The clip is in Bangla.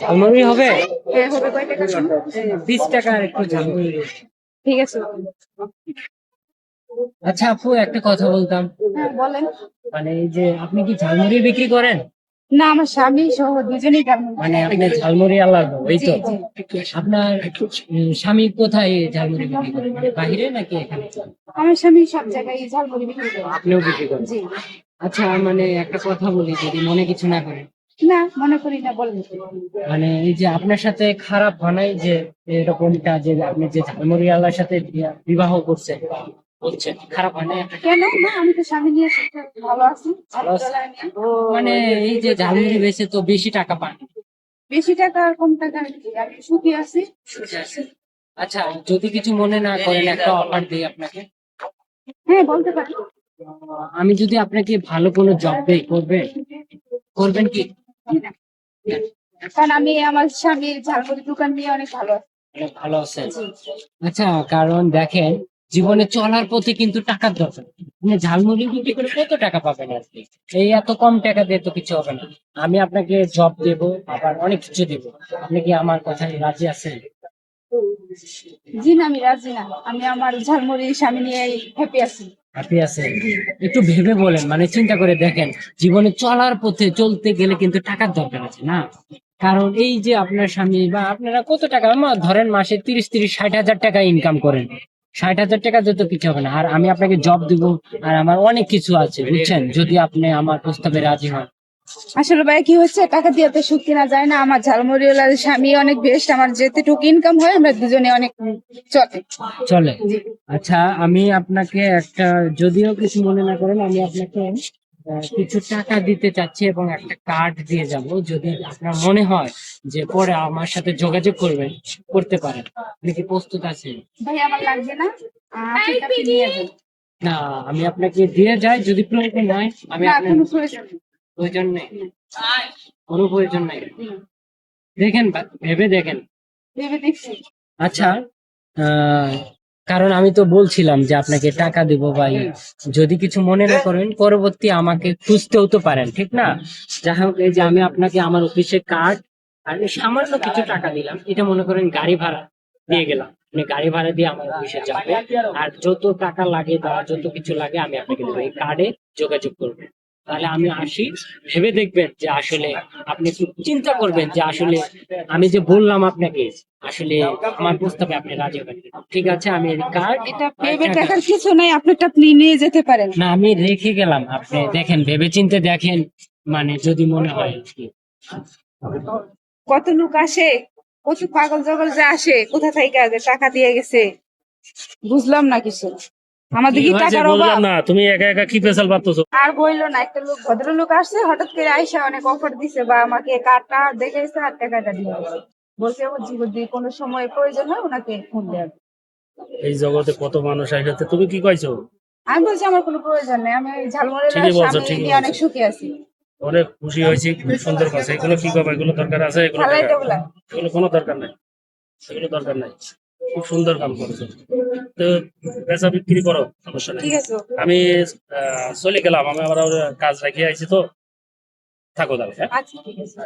ঝালমুড়ি হবে? হ্যাঁ হবে, কয় টাকা শোনো? 20 টাকা আর একটু ঝালমুড়ি। ঠিক আছে। আচ্ছা আপু, একটা কথা বলতাম। হ্যাঁ বলেন। মানে এই যে আপনি কি ঝালমুড়ি বিক্রি করেন? না, আমার স্বামী সহ দুজনেই গার্মেন্টস। মানে আপনি ঝালমুড়ি আলাদা, এই জি তো? জি। আপনার স্বামী কোথায় ঝালমুড়ি বিক্রি করেন, মানে বাহিরে নাকি এখানে? আমার স্বামী সব জায়গায় ঝালমুড়ি বিক্রি করে। আপনিও বিক্রি করেন? জি। আচ্ছা, মানে একটা কথা বলি, যদি মনে কিছু না করেন। না, মনে করি না, বলেন। মানে এই যে আপনার সাথে খারাপ হয় যে এরকমটা, যে আপনি যে ঝালমুড়িওয়ালার সাথে বিবাহ করছেন, বলছেন খারাপ হয় না? কেন না, আমি তো স্বামী নিয়ে ভালো আছি। ভালো আছে? আলহামদুলিল্লাহ মানে এই যে ঝালমুড়ি বেচে তো বেশি টাকা পান। বেশি টাকা আর কম টাকা আমি সুখী আছি। আচ্ছা, যদি কিছু মনে না করেন, একটা অফার দিই আপনাকে। হ্যাঁ বলতে পারি। আমি যদি আপনাকে ভালো কোনো জব দেই, করবেন? করবেন কি? কারণ আমি আমার স্বামীর ঝালমুড়ি দোকান নিয়ে অনেক ভালো আছি। অনেক ভালো আছেন? জি। আচ্ছা, কারণ দেখেন, জীবনে চলার পথে কিন্তু টাকার দরকার। আপনি ঝালমুড়ি বিক্রি করে কত টাকা পাবেন আজকে? এই এত কম টাকা দিয়ে তো কিছু হবে না। আমি আপনাকে জব দেব, আবার অনেক কিছু দেব। আপনি কি আমার কথায় রাজি আছেন? জি না, আমি রাজি না। আমি আমার ঝালমুড়ি স্বামী নিয়ে হ্যাপি আছি। হ্যাপি আছেন? একটু ভেবে বলেন, মানে চিন্তা করে দেখেন, জীবনে চলার পথে চলতে গেলে কিন্তু টাকার দরকার আছে না? কারণ এই যে আপনার স্বামী বা আপনারা কত টাকা, ধরেন মাসে 30, 30, 60 হাজার টাকা ইনকাম করেন। 60 হাজার টাকা যত কিছু হবে না। আর আমি আপনাকে জব দিব, আর আমার অনেক কিছু আছে, বুঝছেন? যদি আপনি আমার প্রস্তাবে রাজি হন। আসলে ভাই কি হচ্ছে, টাকা দিয়ে তো সুখ কেনা যায় না। আমার ঝালমুড়িওয়ালার স্বামী অনেক বেস্ট, আমার যেতেটুকু ইনকাম হয় আমরা দুজনে অনেক চলে। চলে? আচ্ছা, আমি আপনাকে একটা, যদিও কিছু মনে না করেন, আমি আপনাকে কিছু টাকা দিতে চাচ্ছি এবং একটা কার্ড দিয়ে যাব। যদি আপনার মনে হয় যে পরে আমার সাথে যোগাযোগ করবেন, করতে পারেন। আপনি কি প্রস্তুত আছেন? ভাই আমার লাগবে না, আপনি নিয়ে যান। না, আমি আপনাকে দিয়ে যাই, যদি প্রয়োজন হয়। আমি না, আপনার কোনো প্রয়োজন নেই। প্রয়োজন নেই, কোনো প্রয়োজন নেই। দেখেন, ভেবে দেখেন। ভেবে দেখছি। আচ্ছা, আহ, কারণ আমি তো বলছিলাম যে আপনাকে টাকা দিব ভাই, যদি কিছু মনে না করেন, পরবর্তী আমাকে খুঁজতেও তো পারেন, ঠিক না? যাই হোক, এই যে আমি আপনাকে আমার অফিসের কার্ড আর এই সামান্য কিছু টাকা দিলাম, এটা মনে করেন গাড়ি ভাড়া দিয়ে গেলাম। আপনি গাড়ি ভাড়া দিয়ে আমার অফিসে যাবে, আর যত টাকা লাগে বা যত কিছু লাগে আমি আপনাকে দেবো। এই কার্ডে যোগাযোগ করবেন। তাহলে আমি আসি। ভেবে দেখবেন যে আসলে আপনি একটু চিন্তা করবেন যে আসলে আমি যে বললাম আপনাকে, আসলে আমার প্রস্তাবে আপনি রাজি হবেন কিনা। ঠিক আছে, আমি এই কার্ড এটা ভেবে দেখার কিছু নাই, আপনারটা আপনি নিয়ে যেতে পারেন। না, আমি রেখে গেলাম। আপনি দেখেন, ভেবে চিন্তে দেখেন, মানে যদি মনে হয় আর কি। কত লোক আসে, কত পাগল জগল যে আসে, কোথা থেকে যে টাকা দিয়ে গেছে, বুঝলাম না কিছু। আমাদের কি কি হয়েছে টাকার বুঝলাম অভাব? না, তুমি একা একা কি পেছাল পাচ্ছ? আর বইলো না, একটা লোক ভদ্রলোক আসছে হঠাৎ করে আইসা অনেক অফার দিছে, বা আমাকে কার্ডটা দেখেছে আর টাকাটা দিয়ে গেছে। বলছে ও যদি কোনো সময় প্রয়োজন হয় ওনাকে ফোন দেওয়া। এই জগতে কত মানুষ আসছে, তুমি কি কইছো? আমি বলছি আমার কোনো প্রয়োজন নেই, আমি ওই ঝালমুড়িওয়ালার ঠিকই বলছো, স্বামী ঠিকই নিয়ে অনেক বলছো। সুখী আছি। অনেক খুশি হয়েছি, খুব সুন্দর কথা। এগুলো কি করবো, এগুলো দরকার আছে? এগুলো ভালাই টাকা, টেবলা। এগুলো কোনো দরকার নাই, এগুলো দরকার নাই। খুব সুন্দর কাম করেছো। তো বেচা বিক্রি করো, সমস্যা নেই। ঠিক আছে। আমি চলে গেলাম, আমি আবার কাজ রাখিয়ে আইছি তো। থাকো তাহলে, হ্যাঁ? আচ্ছা ঠিক আছে।